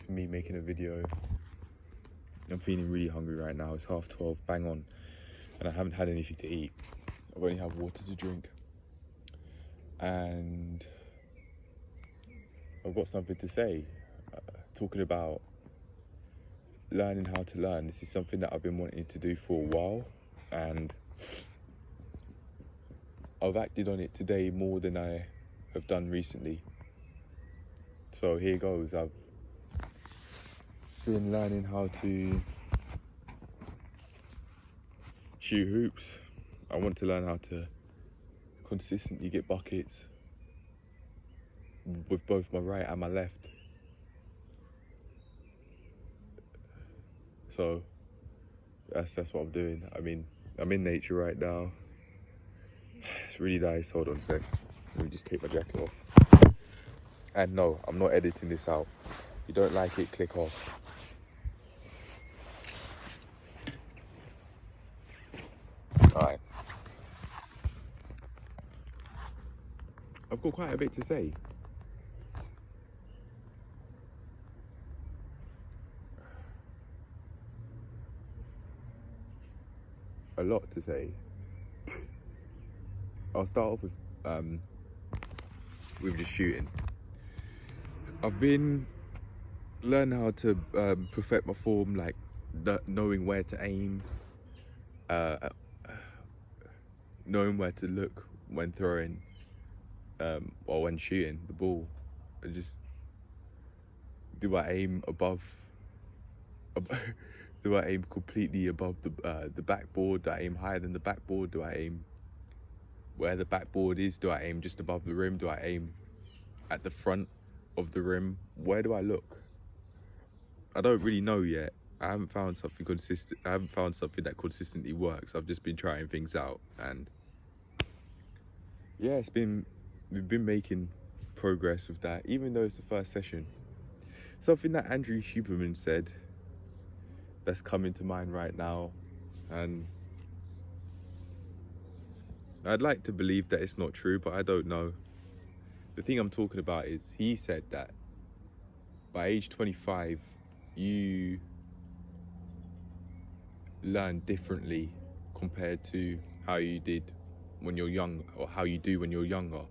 for me making a video. I'm feeling really hungry right now. It's 12:30, bang on, and I haven't had anything to eat. I've only had water to drink, and I've got something to say. Talking about learning how to learn. This is something that I've been wanting to do for a while, and I've acted on it today more than I have done recently. So here goes. I've been learning how to shoot hoops. I want to learn how to consistently get buckets with both my right and my left. So that's what I'm doing. I mean, I'm in nature right now. It's really nice. Hold on a sec. Let me just take my jacket off. And no, I'm not editing this out. If you don't like it, click off. Alright. I've got quite a bit to say. A lot to say. I'll start off with just shooting. I've been learning how to perfect my form, like knowing where to aim, knowing where to look when throwing or when shooting the ball. And just, do I aim above? Do I aim completely above the backboard? Do I aim higher than the backboard? Do I aim where the backboard is? Do I aim just above the rim? Do I aim at the front of the rim? Where do I look? I don't really know yet. I haven't found something consistent. I haven't found something that consistently works. I've just been trying things out, and yeah, we've been making progress with that, even though it's the first session. Something that Andrew Huberman said that's coming to mind right now, and I'd like to believe that it's not true, but I don't know. The thing I'm talking about is, he said that by age 25, you learn differently compared to how you did when you're young, or how you do when you're younger.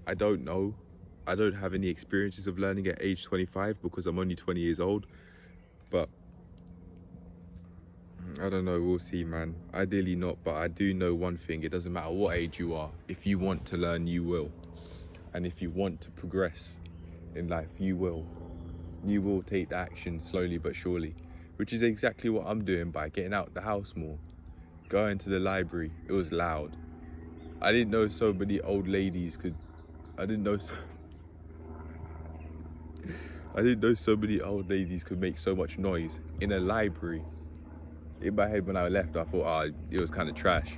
I don't know. I don't have any experiences of learning at age 25 because I'm only 20 years old, but I don't know, we'll see, man. Ideally not, but I do know one thing: it doesn't matter what age you are. If you want to learn, you will. And if you want to progress in life, you will. You will take the action slowly but surely, which is exactly what I'm doing by getting out the house more, going to the library. It was loud. I didn't know so many old ladies could, I didn't know so many old ladies could make so much noise in a library. In my head when I left, I thought, it was kind of trash.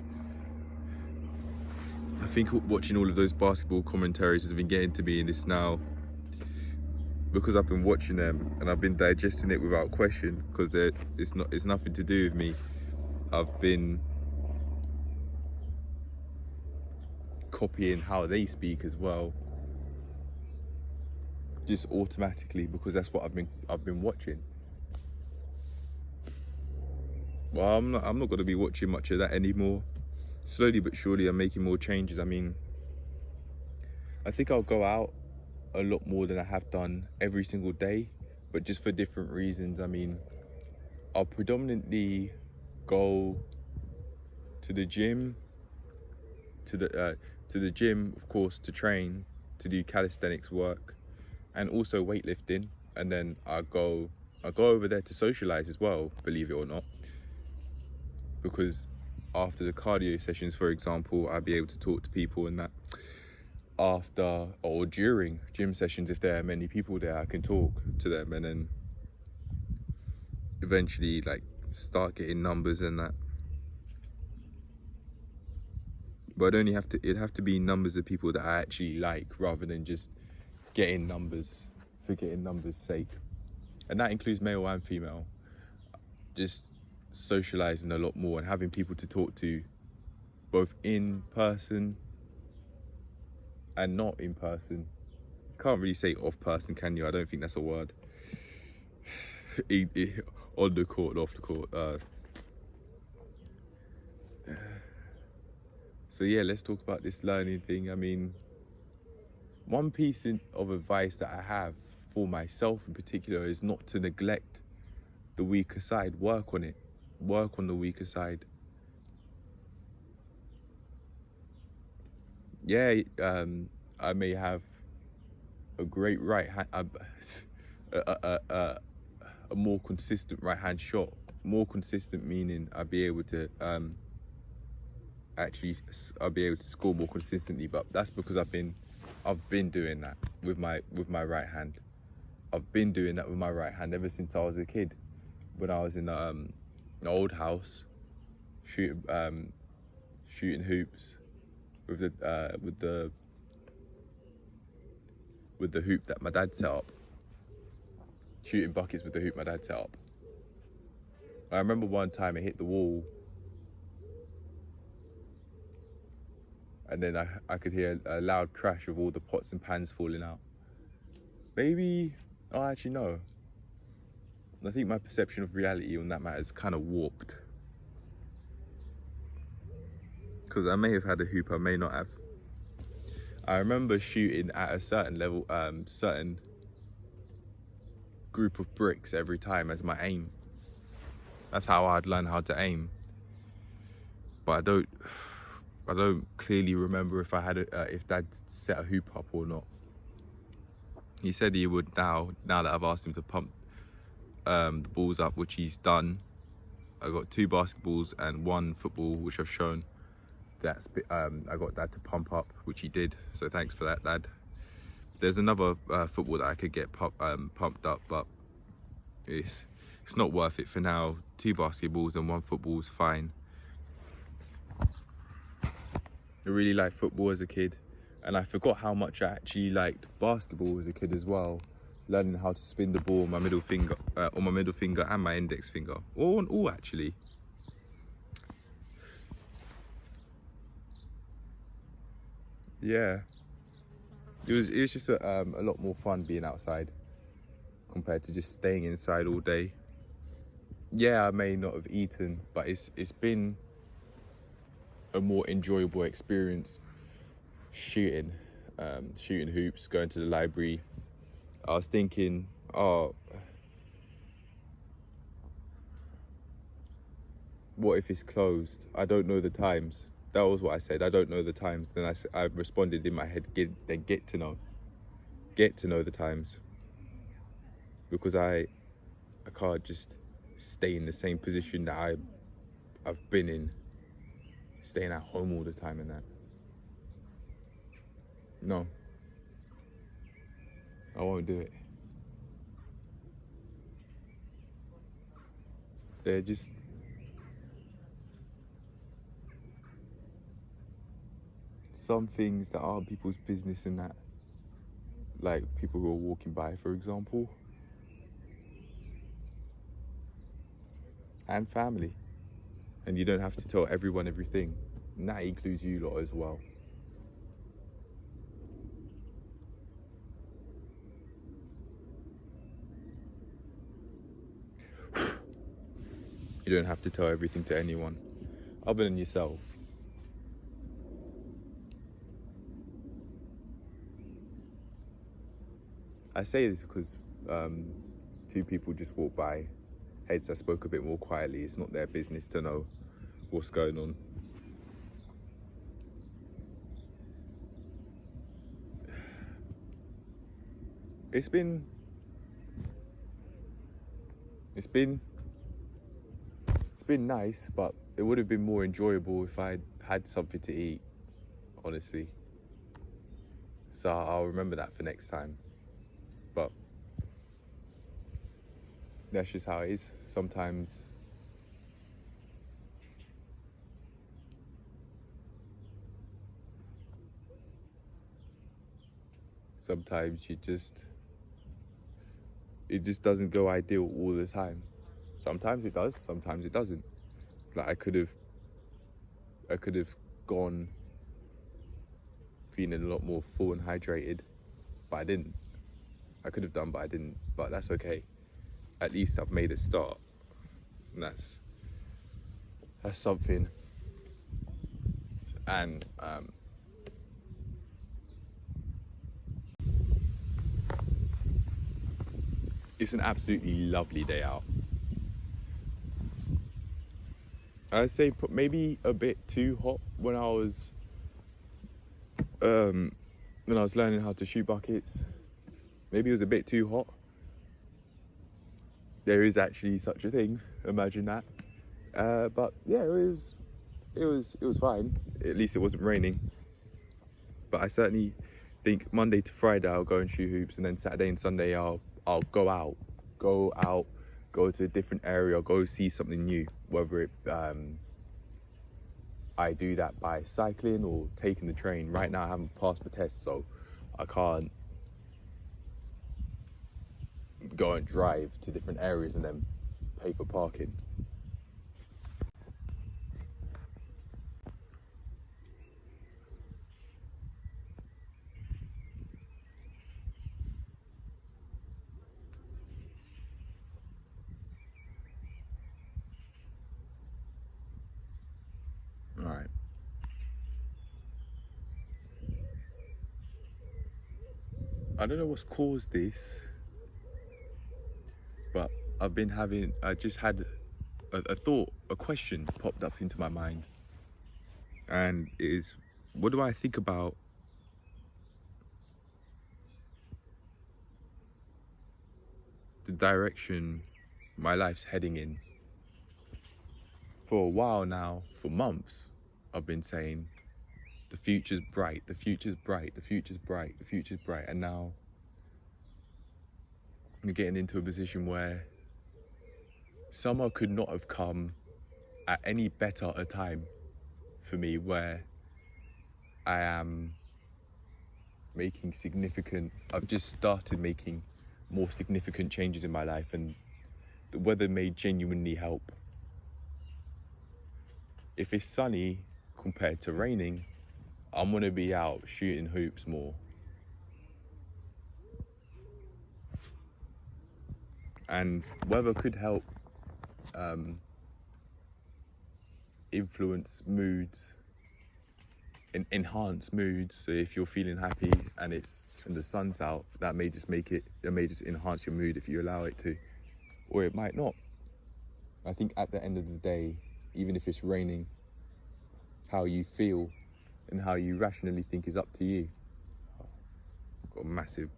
I think watching all of those basketball commentaries has been getting to me in this now, because I've been watching them and I've been digesting it without question, because it's nothing to do with me. I've been copying how they speak as well, just automatically, because that's what I've been watching. Well, I'm not going to be watching much of that anymore. Slowly but surely, I'm making more changes. I mean, I think I'll go out a lot more than I have done every single day, but just for different reasons. I mean, I'll predominantly go to the gym, to the gym, of course, to train, to do calisthenics work, and also weightlifting. And then I'll go over there to socialize as well, believe it or not, because after the cardio sessions, for example, I'll be able to talk to people, and that after or during gym sessions, if there are many people there, I can talk to them, and then eventually like start getting numbers and that. But it'd have to be numbers of people that I actually like, rather than just getting numbers for getting numbers' sake. And that includes male and female. Just socializing a lot more and having people to talk to, both in person and not in person. Can't really say off person, can you? I don't think that's a word. On the court, off the court. So yeah, let's talk about this learning thing. I mean, one piece of advice that I have for myself in particular is not to neglect the weaker side. Work on it. Work on the weaker side. Yeah, I may have a great right hand, a more consistent right hand shot. More consistent meaning I'll be able to I'll be able to score more consistently. But that's because I've been doing that with my right hand. I've been doing that with my right hand ever since I was a kid. When I was in an old house, shooting hoops with the hoop that my dad set up. Shooting buckets with the hoop my dad set up. I remember one time it hit the wall, and then I could hear a loud crash of all the pots and pans falling out. Maybe, oh, actually no. I think my perception of reality on that matter is kind of warped. Because I may have had a hoop, I may not have. I remember shooting at a certain level, certain group of bricks every time as my aim. That's how I'd learn how to aim. But I don't clearly remember if I had if Dad set a hoop up or not. He said he would now that I've asked him to pump the balls up, which he's done. I got 2 basketballs and 1 football, which I've shown. I got Dad to pump up, which he did. So thanks for that, Dad. There's another football that I could get pumped up, but it's not worth it for now. 2 basketballs and 1 football's fine. I really liked football as a kid, and I forgot how much I actually liked basketball as a kid as well. Learning how to spin the ball on my middle finger and my index finger, or on all actually. Yeah, it was just a lot more fun being outside compared to just staying inside all day. Yeah, I may not have eaten, but it's been a more enjoyable experience shooting hoops, going to the library. I was thinking, oh, what if it's closed? I don't know the times. That was what I said. I don't know the times. Then I responded in my head, get to know the times, because I can't just stay in the same position that I've been in, staying at home all the time and that. No, I won't do it. They're just some things that aren't people's business in that, like people who are walking by, for example, and family. And you don't have to tell everyone everything, and that includes you lot as well. You don't have to tell everything to anyone other than yourself. I say this because 2 people just walked by, hence I spoke a bit more quietly. It's not their business to know what's going on. It's been nice, but it would have been more enjoyable if I'd had something to eat, honestly. So I'll remember that for next time. But that's just how it is. Sometimes it just doesn't go ideal all the time. Sometimes it does, sometimes it doesn't. Like I could have gone feeling a lot more full and hydrated, but I didn't. I could have done, but I didn't. But that's okay. At least I've made a start, and that's something. And it's an absolutely lovely day out. I'd say maybe a bit too hot when I was learning how to shoot buckets. Maybe it was a bit too hot. There is actually such a thing. Imagine that. But yeah, it was fine. At least it wasn't raining. But I certainly think Monday to Friday I'll go and shoot hoops, and then Saturday and Sunday I'll go out, go to a different area, go see something new. Whether it I do that by cycling or taking the train. Right now I haven't passed my test, so I can't go and drive to different areas and then pay for parking. All right. I don't know what's caused this, but I just had a thought, a question popped up into my mind. And it is, what do I think about the direction my life's heading in? For a while now, for months, I've been saying, the future's bright, the future's bright, the future's bright, the future's bright. And now I'm getting into a position where summer could not have come at any better a time for me, where I am I've just started making more significant changes in my life, and the weather may genuinely help. If it's sunny compared to raining, I'm gonna be out shooting hoops more. And weather could help influence moods, enhance moods. So if you're feeling happy and the sun's out, that may just enhance your mood if you allow it to, or it might not. I think at the end of the day, even if it's raining, how you feel and how you rationally think is up to you. I've got a massive,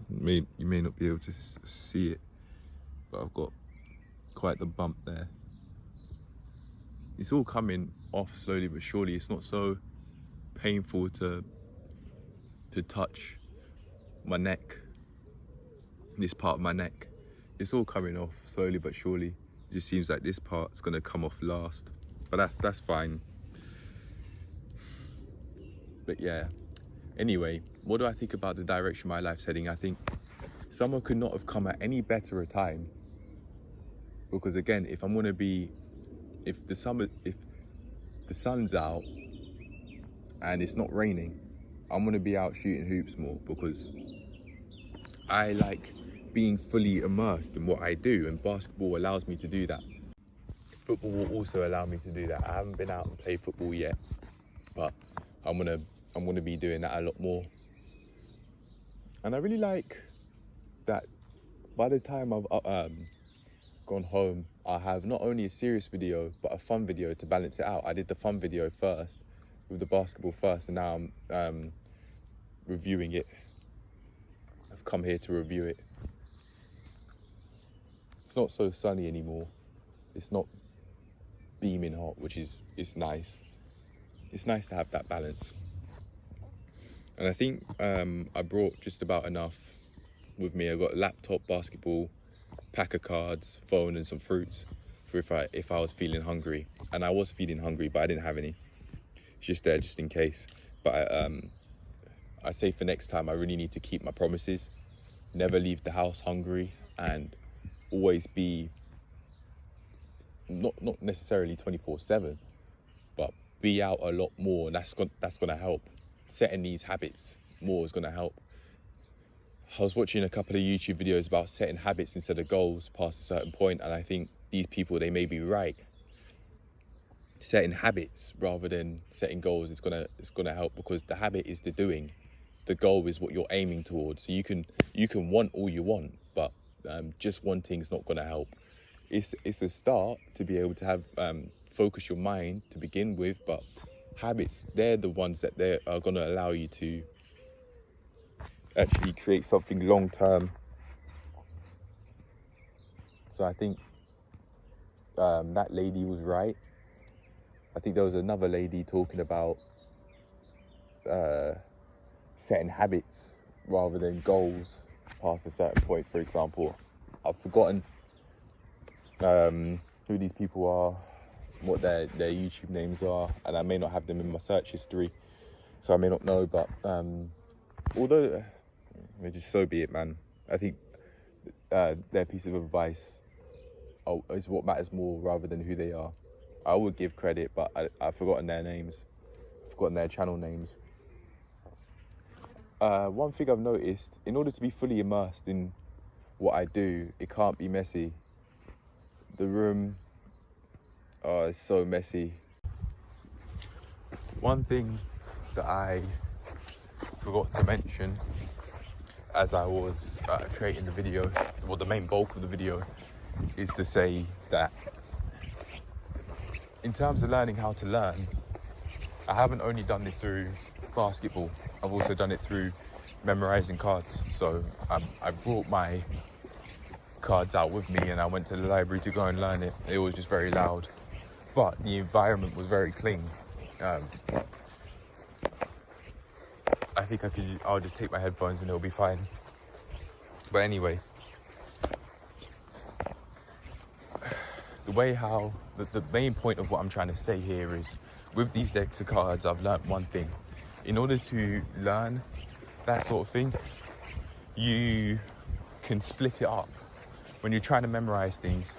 you may not be able to see it, but I've got quite the bump there. It's all coming off slowly but surely. It's not so painful to touch my neck, this part of my neck. It's all coming off slowly but surely. It just seems like this part's gonna come off last, but that's fine. But yeah, anyway, what do I think about the direction my life's heading? I think summer could not have come at any better a time, because again, if the sun's out and it's not raining, I'm gonna be out shooting hoops more, because I like being fully immersed in what I do, and basketball allows me to do that. Football will also allow me to do that. I haven't been out and played football yet, but I'm gonna be doing that a lot more. And I really like that by the time I've gone home, I have not only a serious video but a fun video to balance it out. I did the fun video first with the basketball first, and now I'm reviewing it. I've come here to review it. It's not so sunny anymore. It's not beaming hot, it's nice. It's nice to have that balance. And I think I brought just about enough with me. I got a laptop, basketball, pack of cards, phone, and some fruits for if I was feeling hungry. And I was feeling hungry, but I didn't have any. It's just there just in case. But I say for next time, I really need to keep my promises. Never leave the house hungry, and always be not necessarily 24/7, but be out a lot more, and that's gonna help. Setting these habits more is gonna help. I was watching a couple of YouTube videos about setting habits instead of goals past a certain point, and I think these people, they may be right. Setting habits rather than setting goals is gonna help, because the habit is the doing. The goal is what you're aiming towards. So you can want all you want, but just wanting's not gonna help. It's a start to be able to have focus your mind to begin with, but habits, they're the ones that they are gonna allow you to actually create something long term. So I think that lady was right. I think there was another lady talking about setting habits rather than goals past a certain point. For example, I've forgotten who these people are, what their YouTube names are, and I may not have them in my search history, so I may not know, but although just so be it, man. I think their piece of advice is what matters more rather than who they are. I would give credit, but I've forgotten their names, forgotten their channel names. One thing I've noticed, in order to be fully immersed in what I do, it can't be messy. The room, it's so messy. One thing that I forgot to mention as I was creating the video, well, the main bulk of the video, is to say that in terms of learning how to learn, I haven't only done this through basketball, I've also done it through memorizing cards. So I brought my cards out with me and I went to the library to go and learn it. It was just very loud, but the environment was very clean. I think I'll just take my headphones and it'll be fine. But anyway, the main point of what I'm trying to say here is, with these decks of cards, I've learnt one thing. In order to learn that sort of thing, you can split it up. When you're trying to memorize things,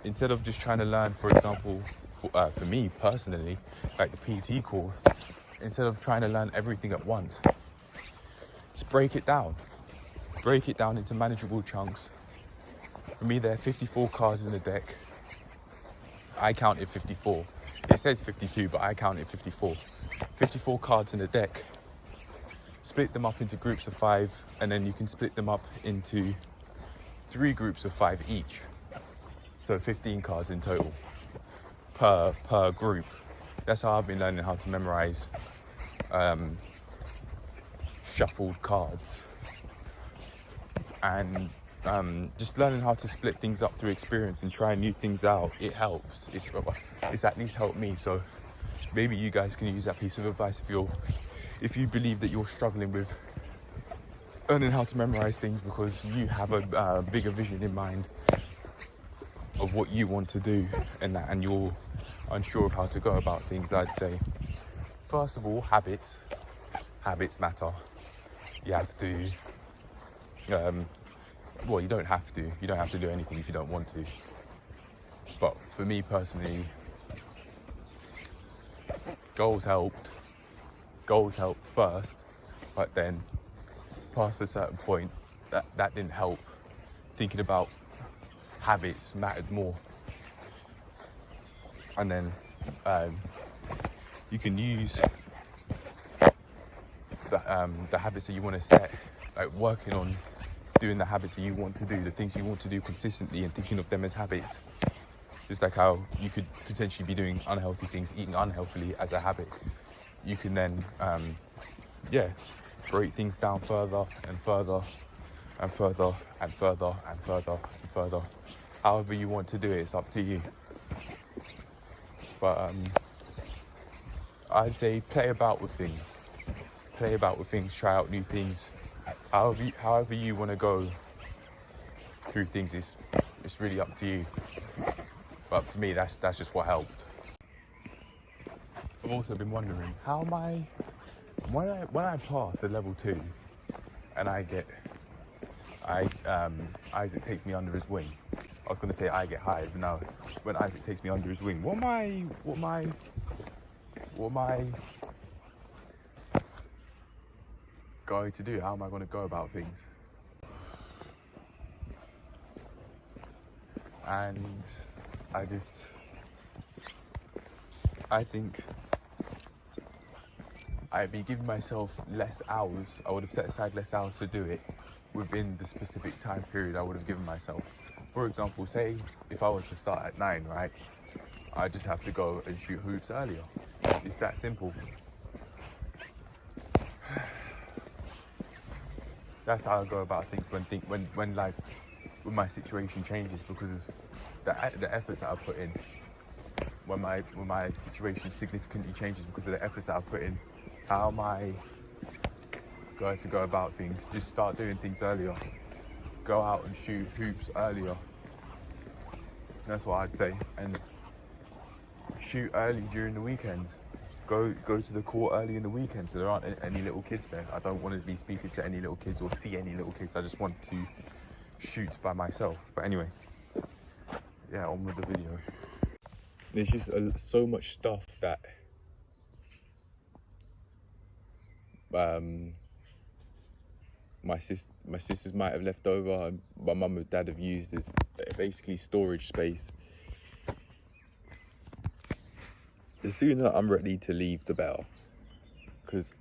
instead of just trying to learn, for example, for me personally, like the PT course, instead of trying to learn everything at once, just break it down. Break it down into manageable chunks. For me, there are 54 cards in the deck. I counted 54. It says 52, but I counted 54. 54 cards in the deck. Split them up into groups of 5, and then you can split them up into 3 groups of 5 each. So 15 cards in total per group. That's how I've been learning how to memorize shuffled cards. And just learning how to split things up through experience and trying new things out, it helps. It's at least helped me. So maybe you guys can use that piece of advice if you believe that you're struggling with learning how to memorize things because you have a bigger vision in mind of what you want to do, and you're unsure of how to go about things. I'd say, first of all, habits matter. You have to well, you don't have to do anything if you don't want to, but for me personally, goals helped first, but then past a certain point that didn't help. Thinking about habits mattered more, and then you can use the habits that you want to set, like working on doing the habits that you want to do, the things you want to do consistently, and thinking of them as habits. Just like how you could potentially be doing unhealthy things, eating unhealthily as a habit. You can then, break things down further and further and further and further and further and further. However you want to do it, it's up to you. But I'd say play about with things. Try out new things. However you want to go through things, it's really up to you. But for me, that's just what helped. I've also been wondering how when I pass a level 2 and Isaac takes me under his wing. I was going to say I get hired, but no. When Isaac takes me under his wing, what my what am I going to do? How am I going to go about things? And I think I'd be giving myself less hours. I would have set aside less hours to do it within the specific time period I would have given myself. For example, say if I were to start at 9, right? I just have to go and shoot hoops earlier. It's that simple. That's how I go about things when life, when my situation changes, because of the efforts that I put in. When my situation significantly changes because of the efforts that I put in, how am I going to go about things? Just start doing things earlier. Go out and shoot hoops earlier. That's what I'd say. And shoot early during the weekends. Go to the court early in the weekend so there aren't any little kids there. I don't want to be speaking to any little kids or see any little kids. I just want to shoot by myself. But anyway, yeah, on with the video. There's just so much stuff that my sisters might have left over and my mum and dad have used as basically storage space. The sooner I'm ready to leave, the better, because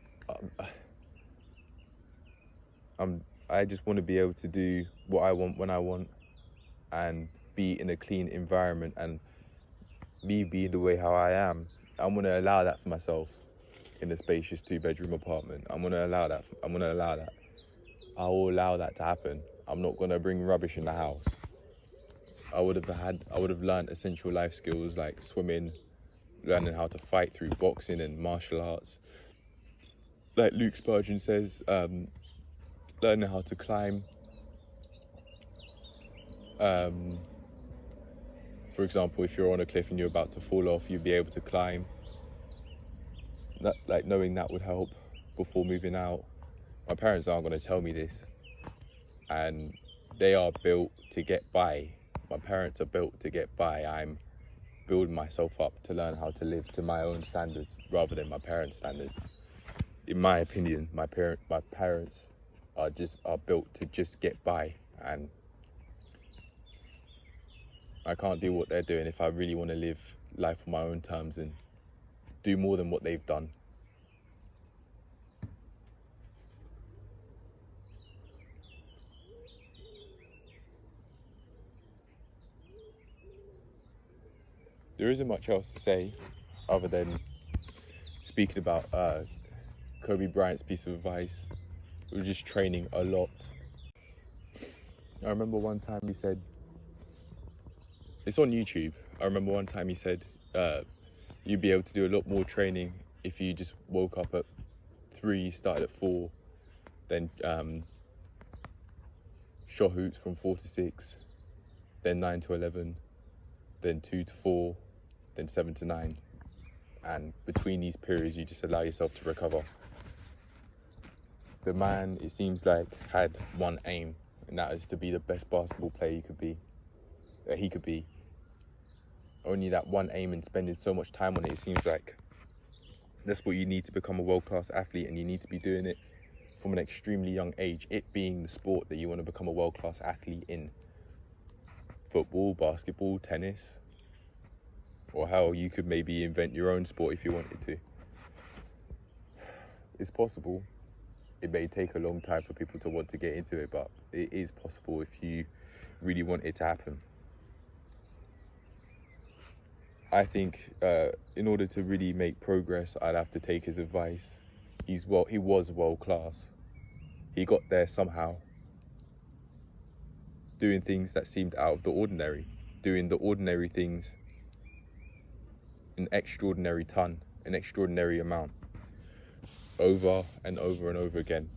I just want to be able to do what I want when I want and be in a clean environment, and me being the way how I am, I'm going to allow that for myself in a spacious 2-bedroom apartment. I'm going to allow that. I will allow that to happen. I'm not going to bring rubbish in the house. I would have learned essential life skills like swimming, learning how to fight through boxing and martial arts. Like Luke Spurgeon says, learning how to climb. For example, if you're on a cliff and you're about to fall off, you'd be able to climb. Like knowing that would help before moving out. My parents aren't going to tell me this, and they are built to get by. My parents are built to get by. I'm building myself up to learn how to live to my own standards rather than my parents' standards. In my opinion, my parents are built to just get by, and I can't do what they're doing if I really want to live life on my own terms and do more than what they've done. There isn't much else to say other than speaking about Kobe Bryant's piece of advice. We were just training a lot. I remember one time he said, it's on YouTube. I remember one time he said, you'd be able to do a lot more training if you just woke up at 3, started at 4, then shot hoops from 4 to 6, then 9 to 11, then 2 to 4, then 7 to 9. And between these periods, you just allow yourself to recover. The man, it seems like, had one aim, and that is to be the best basketball player he could be. Only that one aim, and spending so much time on it, it seems like that's what you need to become a world-class athlete, and you need to be doing it from an extremely young age, it being the sport that you want to become a world-class athlete in. Football, basketball, tennis, or hell, you could maybe invent your own sport if you wanted to. It's possible. It may take a long time for people to want to get into it, but it is possible if you really want it to happen. I think in order to really make progress, I'd have to take his advice. He was world class. He got there somehow, doing things that seemed out of the ordinary, doing the ordinary things an extraordinary amount, over and over and over again.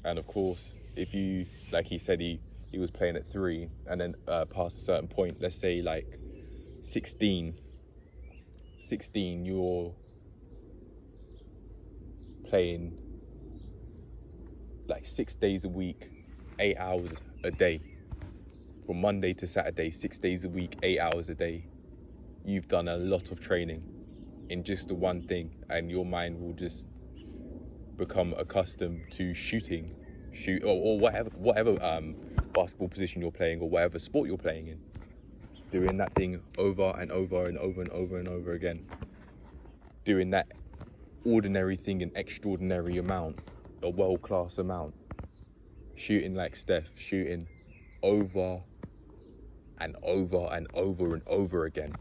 And of course, if you, like he said, he was playing at 3, and then past a certain point, let's say like 16, you're playing like 6 days a week, 8 hours a day, from Monday to Saturday, 6 days a week, 8 hours a day. You've done a lot of training. in just the one thing, and your mind will just become accustomed to shoot or whatever basketball position you're playing or whatever sport you're playing in, doing that thing over and over and over and over and over again, doing that ordinary thing an extraordinary amount, a world-class amount, shooting like Steph, shooting over and over and over and over again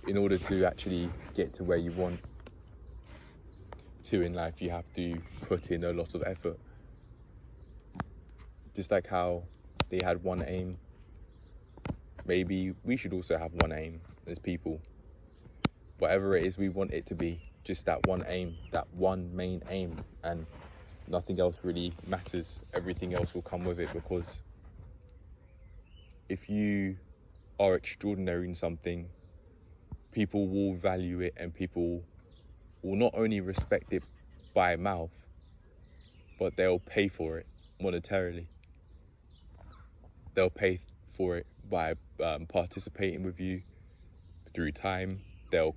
in order to actually get to where you want to in life. You have to put in a lot of effort. Just like how they had one aim, maybe we should also have one aim as people. Whatever it is we want it to be, just that one aim, that one main aim, and nothing else really matters. Everything else will come with it, because if you are extraordinary in something, people will value it, and people will not only respect it by mouth, but they'll pay for it monetarily. They'll pay for it by participating with you through time. They'll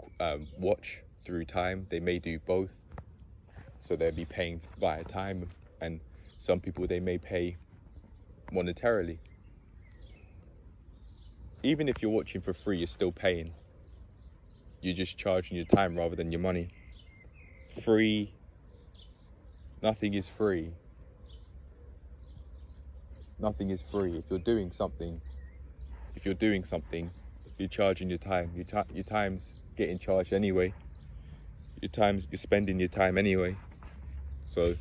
watch through time. They may do both. So they'll be paying via time, and some people, they may pay monetarily. Even if you're watching for free, you're still paying. You're just charging your time rather than your money. Free, nothing is free. Nothing is free. If you're doing something, you're charging your time. Your time's getting charged anyway. You're spending your time anyway. So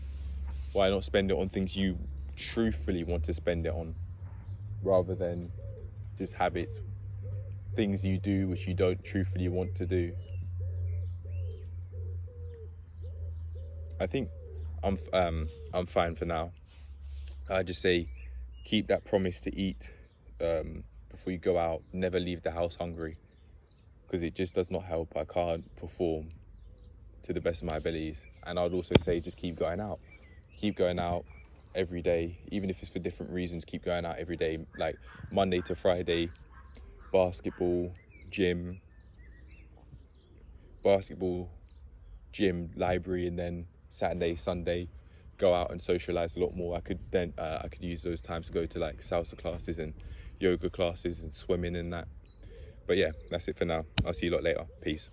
why not spend it on things you truthfully want to spend it on, rather than just habits, things you do which you don't truthfully want to do. I think I'm fine for now. I just say, keep that promise to eat before you go out. Never leave the house hungry, because it just does not help. I can't perform to the best of my abilities. And I'd also say, just keep going out. Keep going out every day, even if it's for different reasons. Keep going out every day, like Monday to Friday, basketball, gym, library, and then Saturday, Sunday, go out and socialize a lot more. I could use those times to go to like salsa classes and yoga classes and swimming and that. But yeah, that's it for now. I'll see you lot later. Peace.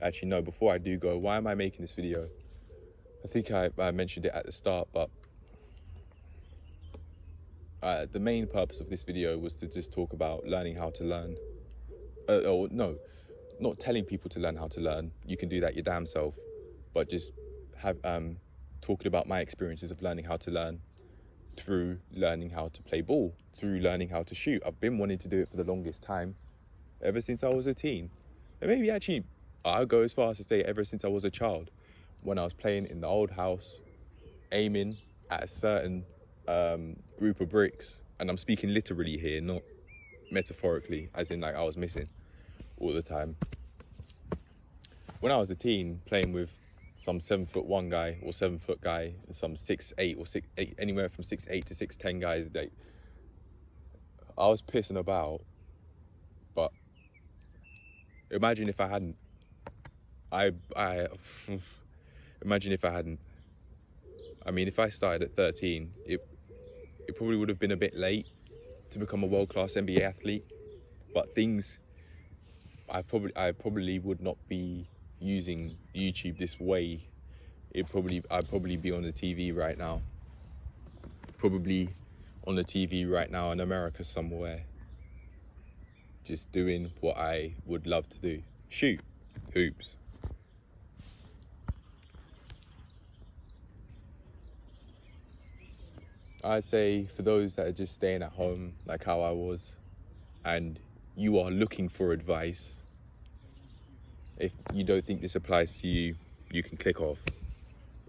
Actually, no, before I do go, why am I making this video? I think I mentioned it at the start, but the main purpose of this video was to just talk about learning how to learn. No, not telling people to learn how to learn. You can do that your damn self. But just talking about my experiences of learning how to learn through learning how to play ball, through learning how to shoot. I've been wanting to do it for the longest time, ever since I was a teen. And maybe actually, I'll go as far as to say ever since I was a child, when I was playing in the old house, aiming at a certain group of bricks. And I'm speaking literally here, not metaphorically, as in like I was missing all the time. When I was a teen, playing with some 7'1" guy or 7 foot guy, and some 6'8" or 6'8", anywhere from 6'8" to 6'10" guys, like, I was pissing about. But imagine if I hadn't. Imagine if I hadn't. I mean, if I started at 13, it probably would have been a bit late to become a world-class NBA athlete. But I probably would not be using YouTube this way. I'd probably be on the TV right now. Probably on the TV right now in America somewhere, just doing what I would love to do: shoot hoops. I'd say for those that are just staying at home like how I was, and you are looking for advice, if you don't think this applies to you, you can click off.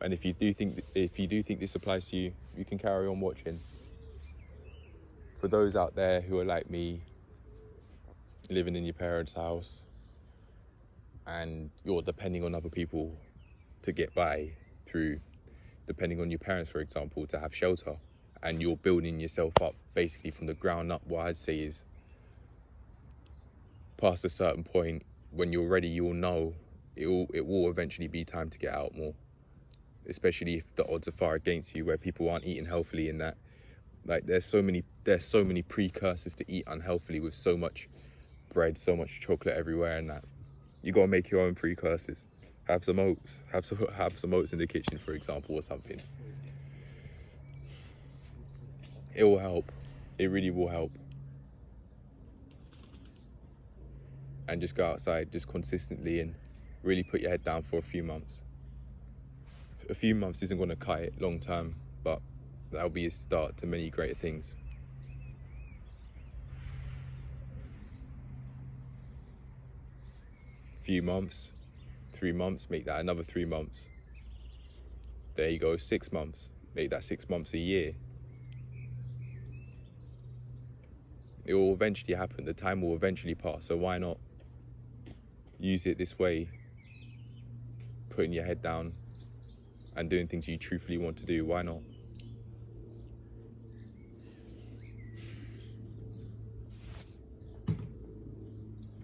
And if you do think this applies to you, you can carry on watching. For those out there who are like me, living in your parents' house, and you're depending on other people to get by, through depending on your parents, for example, to have shelter, and you're building yourself up basically from the ground up, what I'd say is, past a certain point, when you're ready, you'll know it will eventually be time to get out more, especially if the odds are far against you, where people aren't eating healthily, and that, like, there's so many precursors to eat unhealthily, with so much bread, so much chocolate everywhere, and that you got to make your own precursors. Have some oats, have some oats in the kitchen, for example, or something. It will help. It really will help. And just go outside just consistently and really put your head down for a few months. A few months isn't going to cut it long term, but that'll be a start to many greater things. Few months, 3 months, make that another 3 months. There you go, 6 months. Make that 6 months a year. It will eventually happen. The time will eventually pass. So why not use it this way, putting your head down and doing things you truthfully want to do? Why not?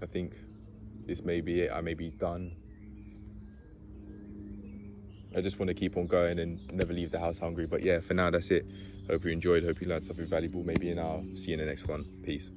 I think this may be it. I may be done. I just want to keep on going and never leave the house hungry. But yeah, for now, that's it. Hope you enjoyed. Hope you learned something valuable. Maybe, and I'll see you in the next one. Peace.